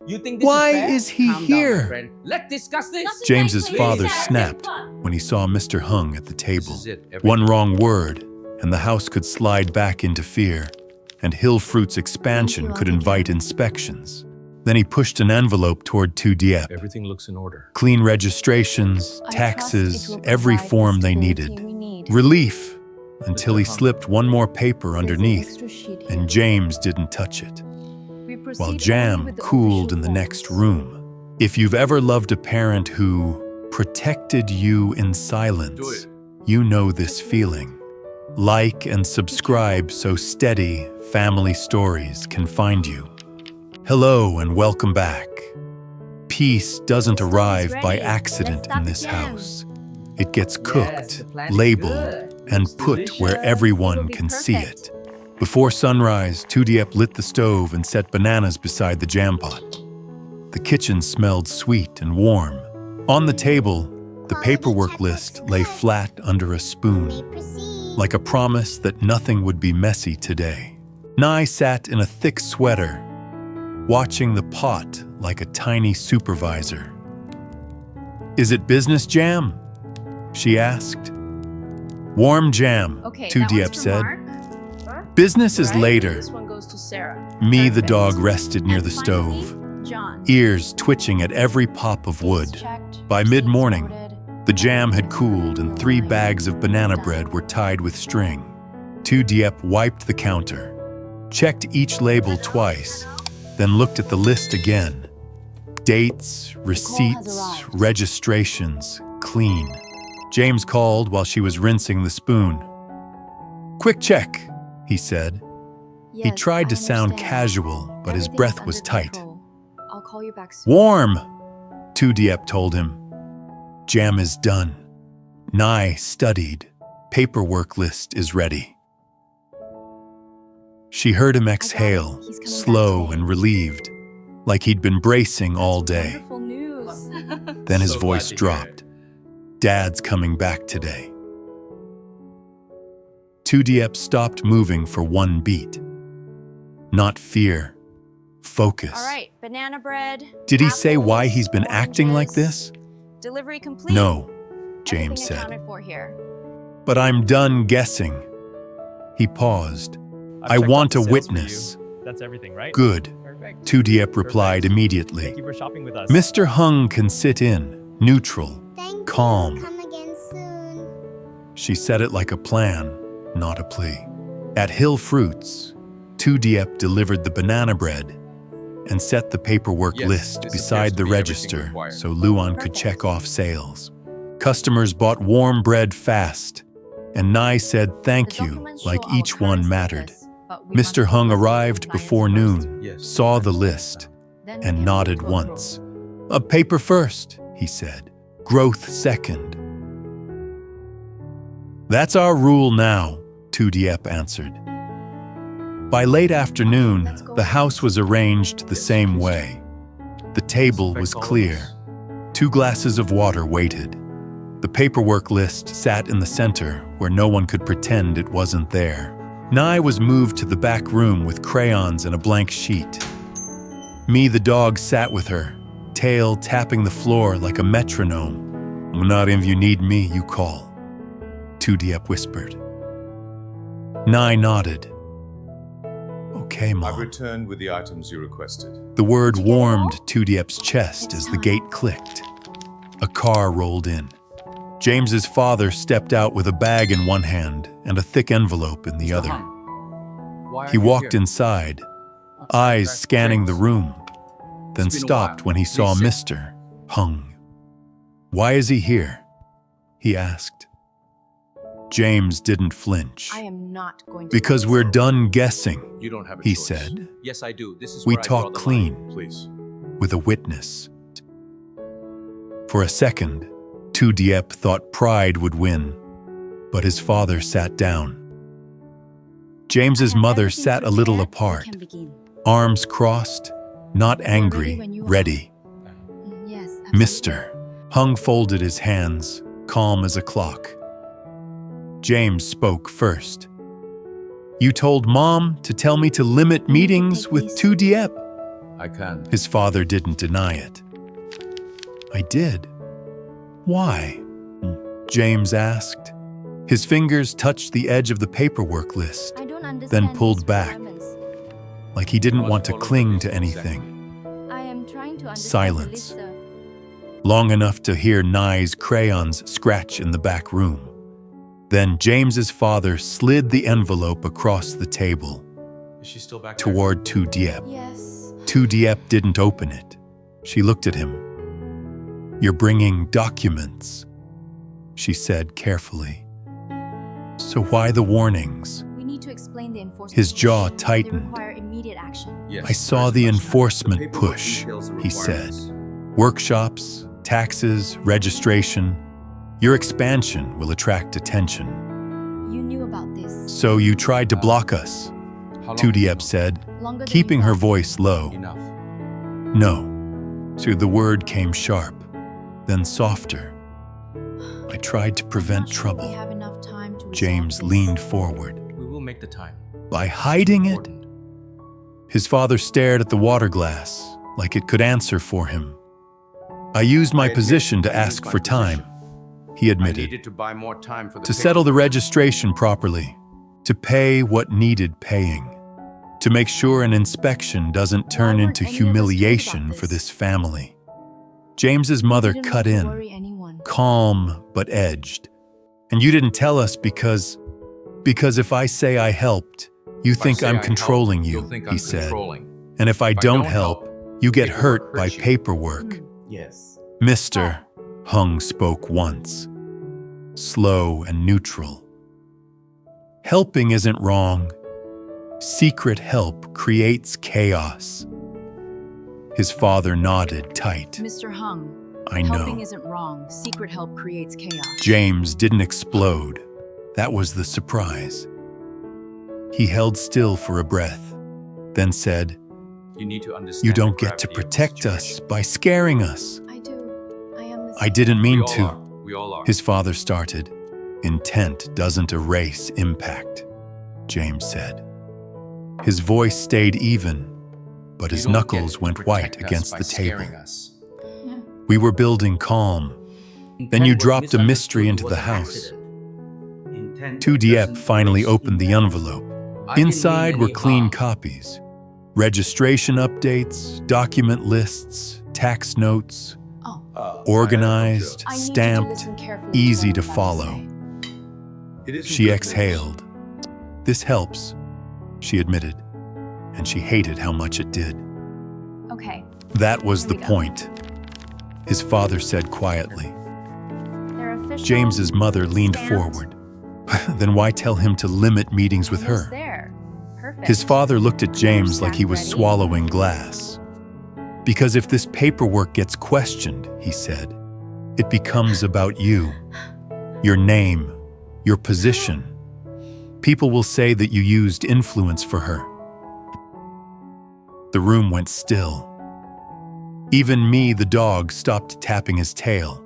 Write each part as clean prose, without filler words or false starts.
You think this Why is fair? is he Calm down, my here? friend. Let's discuss this. James's father Please. snapped when he saw Mr. Hung at the table. This is it. One wrong word, and the house could slide back into fear, and Hill Fruit's expansion could invite inspections. Then he pushed an envelope toward Diep. Everything looks in order. Clean registrations, taxes, every form they needed. Relief, until he slipped one more paper underneath, and James didn't touch it. While jam cooled in the next room. If you've ever loved a parent who protected you in silence, you know this feeling. Like and subscribe so steady family stories can find you. Hello and welcome back. Peace doesn't arrive by accident in this house. It gets cooked, labeled, and put where everyone can see it. Before sunrise, Diep lit the stove and set bananas beside the jam pot. The kitchen smelled sweet and warm. On the table, the paperwork list lay flat under a spoon, like a promise that nothing would be messy today. Nai sat in a thick sweater, watching the pot like a tiny supervisor. "Is it business jam?" she asked. "Warm jam," Diep said. "Business is later." This one goes to Sarah. Me, the dog, rested near the stove, ears twitching at every pop of wood. By mid-morning, the jam had cooled and 3 bags of banana bread were tied with string. Diep wiped the counter, checked each label twice, then looked at the list again. Dates, receipts, registrations, clean. James called while she was rinsing the spoon. "Quick check," he said. He tried to sound casual, but his breath was tight. I'll call you back soon. "Warm," Diep told him. "Jam is done." Nai studied. Paperwork list is ready. She heard him exhale, slow and relieved, like he'd been bracing all day. Wonderful news. Then his So voice glad to hear dropped. "Dad's coming back today." Diep stopped moving for one beat. Not fear, focus. All right, banana bread. Did he say apples, why he's been acting like oranges. this? Delivery complete. No, James Everything said. accounted for here. "But I'm done guessing." He paused. "I want a witness." That's everything, right? "Good," Perfect. Diep replied immediately. Thank you for shopping with us. "Mr. Hung can sit in, neutral, Thank calm." you. Come again soon. She said it like a plan, not a plea. At Hill Fruits, Diep delivered the banana bread and set the paperwork Yes, list this beside appears to the be everything register required. so Luan could check off sales. Customers bought warm bread fast, and Nai said thank you like each one mattered. Mr. Hung arrived before noon, Yes. saw the list, and nodded once. "A paper first," he said. "Growth second." "That's our rule now," Diep answered. By late afternoon, the house was arranged the same way. The table was clear. 2 glasses of water waited. The paperwork list sat in the center where no one could pretend it wasn't there. Nai was moved to the back room with crayons and a blank sheet. Me, the dog, sat with her, tail tapping the floor like a metronome. "Not if you need me, you call," Diep whispered. Nai nodded. "Okay, I've Mom." returned with the items you requested. The word warmed Diep's chest as the gate clicked. A car rolled in. James's father stepped out with a bag in one hand and a thick envelope in the other. Why are He you walked here? inside, eyes scanning the room, then It's been a stopped while. when he saw Please sit. Mr. Hung. "Why is he here?" he asked. James didn't flinch. I am not going to. "Because we're done guessing," You don't have a he choice. said. Yes, I do. This is "We where I draw talk the clean, line. Please. with a witness." For a second, Diep thought pride would win, but his father sat down. James's mother sat a little apart, arms crossed, not angry, ready. Yes. "Mr. Hung folded his hands, calm as a clock. James spoke first. "You told Mom to tell me to limit meetings with Diep." I I can. His father didn't deny it. I did. Why? James asked. His fingers touched the edge of the paperwork list, I don't understand then pulled these back, requirements. like he didn't want to cling to anything. I am trying to understand Silence. the list, sir. Long enough to hear Nye's crayons scratch in the back room. Then James's father slid the envelope across the table Is she still back toward Diep. Yes. Diep didn't open it. She looked at him. "You're bringing documents," she said carefully. "So why the warnings?" We need to explain the enforcement. His jaw push. tightened. They require immediate action. Yes, "I saw the first question. enforcement The paperwork push," details the he said. requirements. "Workshops, taxes, registration. Your expansion will attract attention. You knew about this. So you tried to block us," How long? Diep said, Longer than keeping you her thought. voice low. Enough. "No." So the word came sharp, then softer. "I tried to I'm prevent not sure trouble." we have enough time to resolve James this. leaned forward. We will make the time. "By hiding it?" Important. His father stared at the water glass, like it could answer for him. "I used my I admit position to I used ask my for time," he I admitted. needed to buy more time for the "To settle the paperwork. registration properly, to pay what needed paying, to make sure an inspection doesn't turn Why weren't into any of us told humiliation about for this? this family." James's mother Didn't cut want to in, worry anyone. calm but edged. "And you didn't tell us because if I say I helped, you If I think say I'm I help, controlling you'll you," think he I'm said. controlling. "And if I If I don't don't help, help, you get paperwork hurt by hurts you." paperwork." Yes. "Mr. Hung spoke once, slow and neutral. "Helping isn't wrong. Secret help creates chaos." His father nodded tight. Mr. Hung, "I helping know." isn't wrong. Secret help creates chaos. James didn't explode. That was the surprise. He held still for a breath, then said, You need to understand. "You the don't get to gravity of the protect us situation. by scaring us." I do. I am the "I didn't mean We all to," are. We all are. his father started. "Intent doesn't erase impact," James said. His voice stayed even, but You his don't knuckles get to went protect white us against by the table. scaring us. "We were building calm. Then you dropped a mystery into the house." Diep finally opened the envelope. I didn't Inside mean were any clean harm. copies. Registration updates, document lists, tax notes, Oh, organized, I need you to stamped, listen carefully easy what to I'm about follow. say. She exhaled. "This helps," she admitted, and she hated how much it did. Okay, "That was Here the we go. point," his father said quietly. they're official. James's mother leaned stamped, forward. "Then why tell him to limit meetings with almost her?" There. Perfect. His father looked at James like he was Ready? swallowing glass. "Because if this paperwork gets questioned," he said, "it becomes about you, your name, your position. People will say that you used influence for her." The room went still. Even me, the dog, stopped tapping his tail.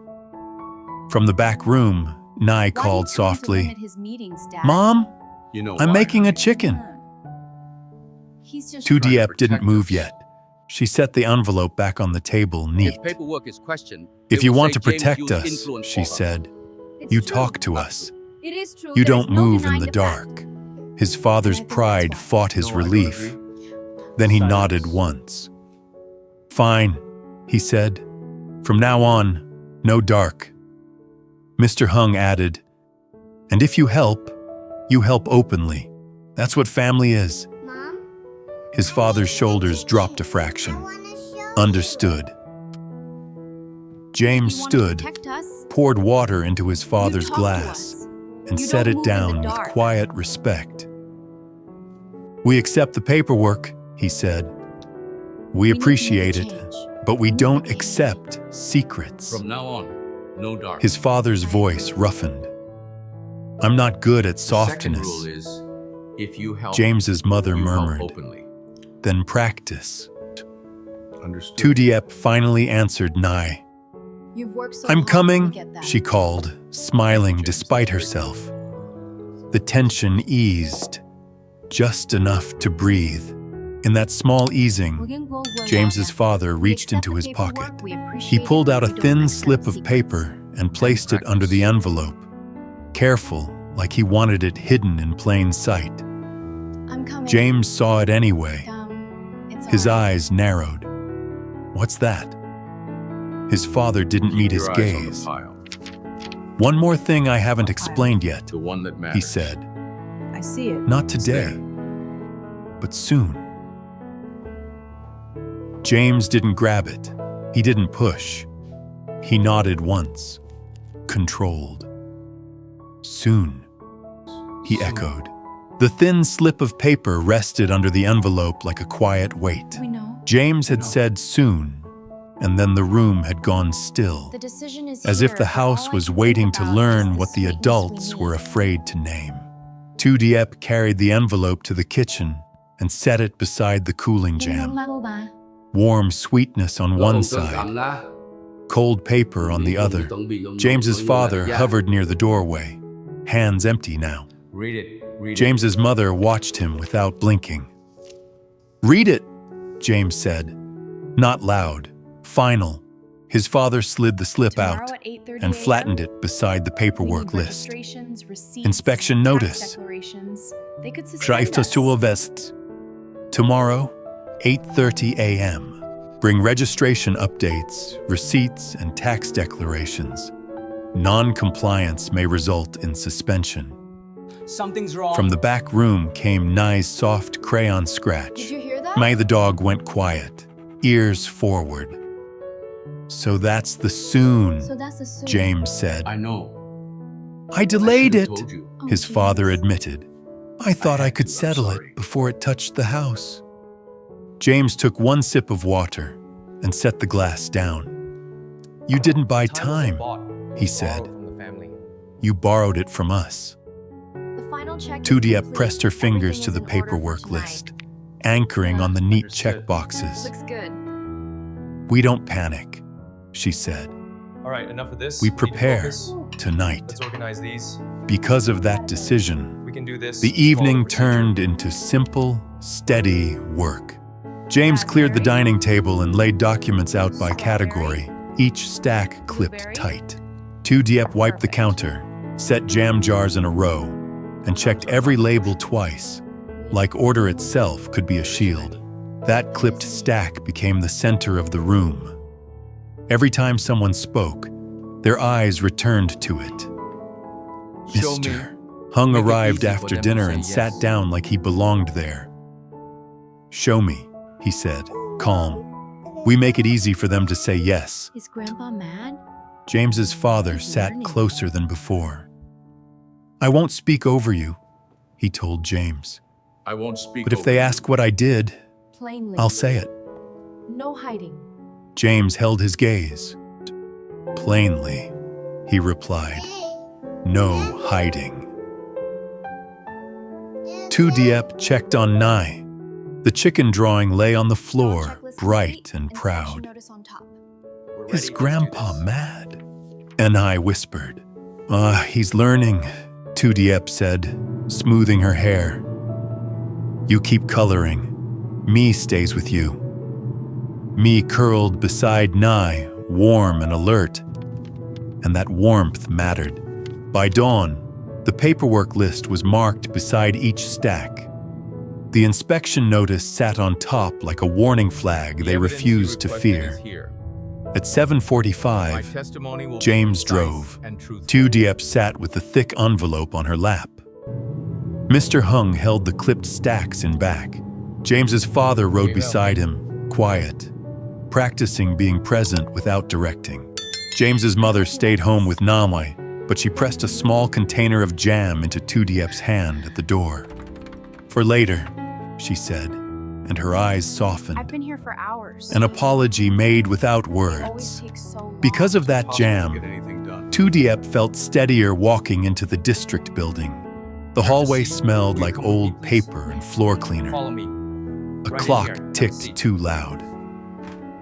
From the back room, Nye Why called do you tell him to softly, limit his meetings, Dad? "Mom, You know I'm why. making a chicken." He's just Diep didn't protect move us. yet. She set the envelope back on the table neat. If paperwork is questioned, "If they you will want say to James protect used us," influence she for her. said, It's "you true. talk to us. It is true. You There is don't no move in denying the fact. dark." His father's And I think that's pride why. fought his No, I don't relief. agree. Then he Silence. nodded once. "Fine," he said. "From now on, no dark." Mr. Hung added, "And if you help openly. That's what family is." Mom? His father's shoulders dropped a I fraction. want to show Understood. James You want to stood, protect us? poured water into his father's You talk to glass, us. and You set don't it move in the down with dark. quiet respect. "We accept the paperwork," he said. "We need to make a appreciate it, change. but we need don't to make a accept secrets." From now on, no dark. His father's voice roughened. "I'm not good at The second softness," rule is, if you help, James's mother you help murmured. openly. "Then practice." Understood. Diep finally answered Nye. You've worked so "I'm hard, coming," we get that. she called, smiling James. despite herself. The tension eased, just enough to breathe. In that small easing, James's father reached into his pocket. He pulled out a thin slip of paper and placed it under the envelope, careful, like he wanted it hidden in plain sight. James saw it anyway. His eyes narrowed. What's that? His father didn't meet his Keep your eyes on the gaze. pile. One more thing I haven't explained yet, The one that matters. he said. I see it. Not today, but soon. James didn't grab it. He didn't push. He nodded once, controlled. Soon, he echoed. The thin slip of paper rested under the envelope like a quiet weight. We know. James had said soon, and then the room had gone still, The decision is as if the house was waiting to learn what the adults were afraid to name. Diep carried the envelope to the kitchen and set it beside the cooling jam. Warm sweetness on one side, cold paper on the other. James's father hovered near the doorway, hands empty now. Read it. Read James's mother watched him without blinking. "Read it," James said. Not loud, final. His father slid the slip out and flattened it beside the paperwork list. Inspection notice. Schrijftoeselvest. Tomorrow, 8:30 a.m. Bring registration updates, receipts, and tax declarations. Non-compliance may result in suspension. Something's wrong. From the back room came Nye's soft crayon scratch. Did you hear that? May the dog went quiet, ears forward. "So that's the soon," So that's the soon. James said. I know. "I delayed I it," should've told you. Oh, his father James. admitted. "I thought I had could to. I'm settle sorry." it before it touched the house." James took one sip of water and set the glass down. "You didn't buy time," he said. Borrowed from the family. "You borrowed it from us." The final check is Diep complete. pressed her fingers Everything to is the in order for paperwork tonight. list, anchoring on the neat Understood. check boxes. Looks good. "We don't panic," she said. All right, enough of this. "We need to prepare focus. tonight." Let's organize these. Because of that decision, We can do this. the Follow evening procedure. turned into simple, steady work. James cleared the dining table and laid documents out by category, each stack clipped tight. Diep wiped the counter, set jam jars in a row, and checked every label twice, like order itself could be a shield. That clipped stack became the center of the room. Every time someone spoke, their eyes returned to it. Show me. Mr. Hung Make it arrived easy for after them to dinner say and yes. sat down like he belonged there. "Show me," he said, calm. "We make it easy for them to say yes." Is Grandpa mad? James's father He's sat learning. closer than before. "I won't speak over you," he told James. I won't speak. "But if over they you. ask what I did, Plainly. I'll say it." No hiding. James held his gaze. "Plainly," he replied. "No hiding." Diep checked on Nye. The chicken drawing lay on the floor, Checklist bright complete. and Inspection proud. notice on top. We're ready. "Is Let's do Grandpa this. mad?" And I whispered. He's learning," Diep said, smoothing her hair. "You keep coloring. Me stays with you." Me curled beside Nye, warm and alert. And that warmth mattered. By dawn, the paperwork list was marked beside each stack. The inspection notice sat on top like a warning flag The they evidence refused to you requested fear. is here. At My 7:45, testimony will be James concise drove. and truthful. Diep sat with the thick envelope on her lap. Mr. Hung held the clipped stacks in back. James's father rode beside him, quiet, practicing being present without directing. James's mother stayed home with Namai, but she pressed a small container of jam into Diep's hand at the door. "For later," she said, and her eyes I've softened. been here for hours. An apology made without It always words. takes so long. Because of that Impossible to jam, get anything done. Diep felt steadier walking into the district building. The hallway smelled like old paper and floor cleaner. Follow me. A Right in clock here. Have a ticked seat. too loud.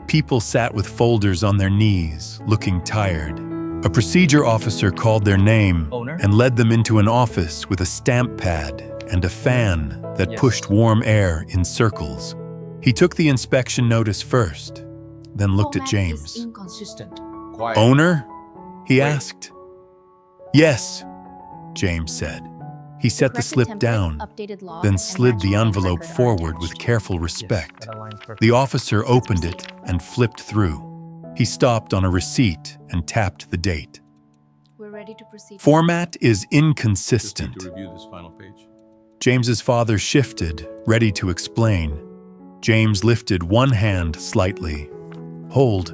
People sat with folders on their knees, looking tired. A procedure officer called their name Owner? and led them into an office with a stamp pad and a fan that Yes. pushed warm air in circles. He took the inspection notice first, then looked at Format James. is inconsistent. Quiet. Owner? He asked. Yes, James said. He set the Corrected slip template, down, updated log, then and slid the matching bank envelope record are forward with attached. careful respect. That aligns perfectly. The officer opened it and flipped through. He stopped on a receipt and tapped the date. We're ready to proceed. Format is Just need inconsistent. to review this final page. James's father shifted, ready to explain. James lifted one hand slightly. Hold.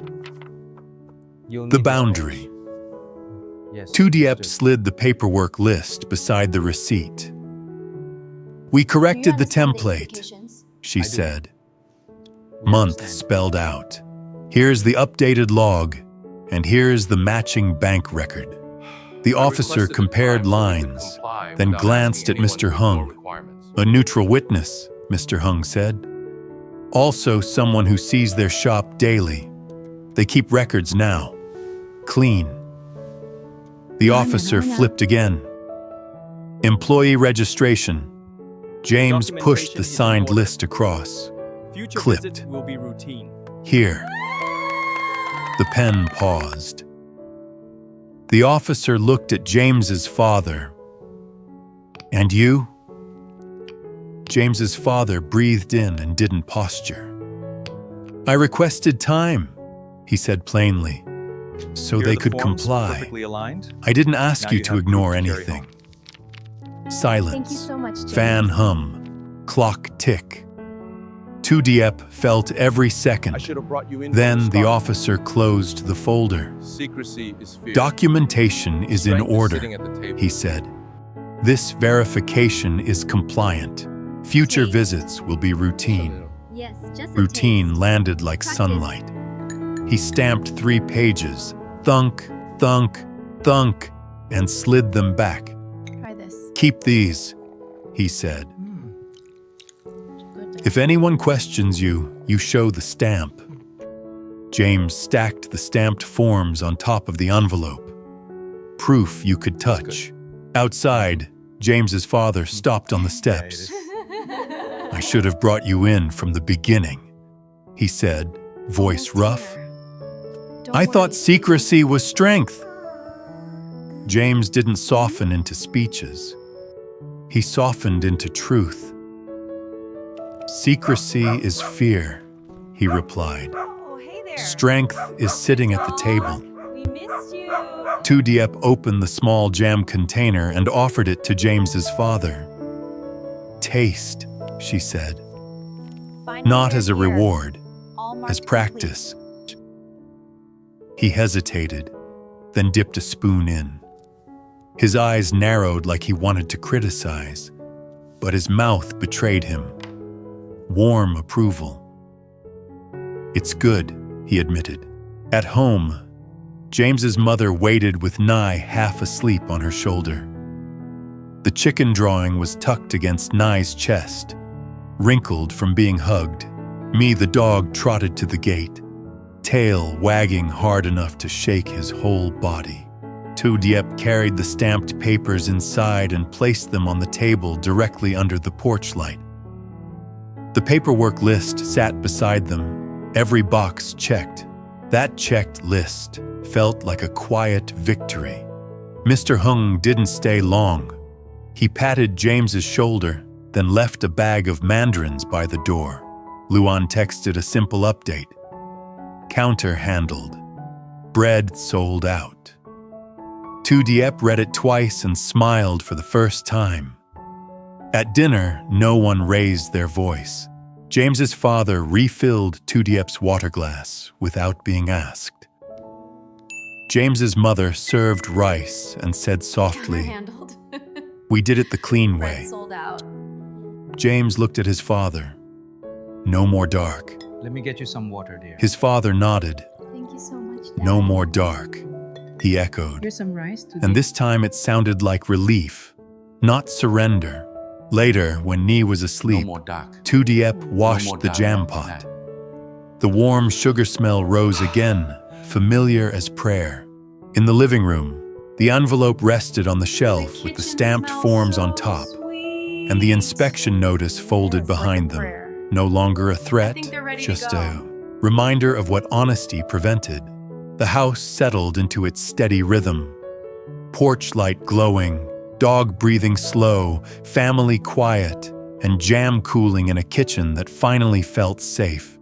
You'll The need boundary. Yes. Diep understood. slid the paperwork list beside the receipt. We corrected the template, she I do. said. We Month understand. spelled out. Here's the updated log, and here's the matching bank record. The I officer requested compared the client to lines, comply then without glanced asking at Mr. anyone to Hung. know requirements. A neutral witness, Mr. Hung said. Also someone who sees their shop daily. They keep records now. Clean. The officer flipped again. Employee registration. James pushed the signed list across. Future Clipped. visits will be routine. Here. The pen paused. The officer looked at James's father. And you? James's father breathed in and didn't posture. I requested time, he said plainly, so Here they are the could forms comply. Perfectly aligned. I didn't ask Now you you to have ignore proof to carry anything. Thank you Silence. so much, James. Fan hum. Clock tick. Diep felt every second. I should have brought you in. from Then the start. officer closed the folder. Secrecy is fear. Documentation is in Strength is order, sitting at the table. he said. This verification is compliant. Future visits will be routine. Yes, just a Routine taste. landed like Practice. sunlight. He stamped 3 pages, thunk, thunk, thunk, and slid them back. Try this. Keep these, he said. Goodness. If anyone questions you, you show the stamp. James stacked the stamped forms on top of the envelope. Proof you could touch. Outside, James's father stopped on the steps. I should have brought you in from the beginning, he said, voice rough. Don't I worry. thought secrecy was strength. James didn't soften into speeches. He softened into truth. Secrecy is fear, he replied. Oh, hey there. Strength is sitting at the table. We missed you. Diep opened the small jam container and offered it to James's father. Taste, she said, Final not year as a here. reward, All marked as complete. practice. He hesitated, then dipped a spoon in. His eyes narrowed like he wanted to criticize, but his mouth betrayed him. Warm approval. It's good, he admitted. At home, James's mother waited with Nye half asleep on her shoulder. The chicken drawing was tucked against Nye's chest, wrinkled from being hugged. Me, the dog, trotted to the gate, tail wagging hard enough to shake his whole body. Diep carried the stamped papers inside and placed them on the table directly under the porch light. The paperwork list sat beside them, every box checked. That checked list felt like a quiet victory. Mr. Hung didn't stay long. He patted James's shoulder, then left a bag of mandarins by the door. Luan texted a simple update. Counter handled. Bread sold out. Diep read it twice and smiled for the first time. At dinner, no one raised their voice. James's father refilled Diep's water glass without being asked. James's mother served rice and said softly, Handled. "We did it the clean Bread way." sold out. James looked at his father. No more dark. Let me get you some water, dear. His father nodded. Thank you so much, Dad. No more dark, he echoed. Here's some rice to And this time it sounded like relief, not surrender. Later, when Nee was No asleep, more dark. Diep No washed more the doubt jam about pot. that. The warm sugar smell rose again, familiar as prayer. In the living room, the envelope rested on the shelf with the stamped forms on top, and the inspection notice folded behind them. No longer a threat, think they're ready to just go. a reminder of what honesty prevented. The house settled into its steady rhythm. Porch light glowing, dog breathing slow, family quiet, and jam cooling in a kitchen that finally felt safe.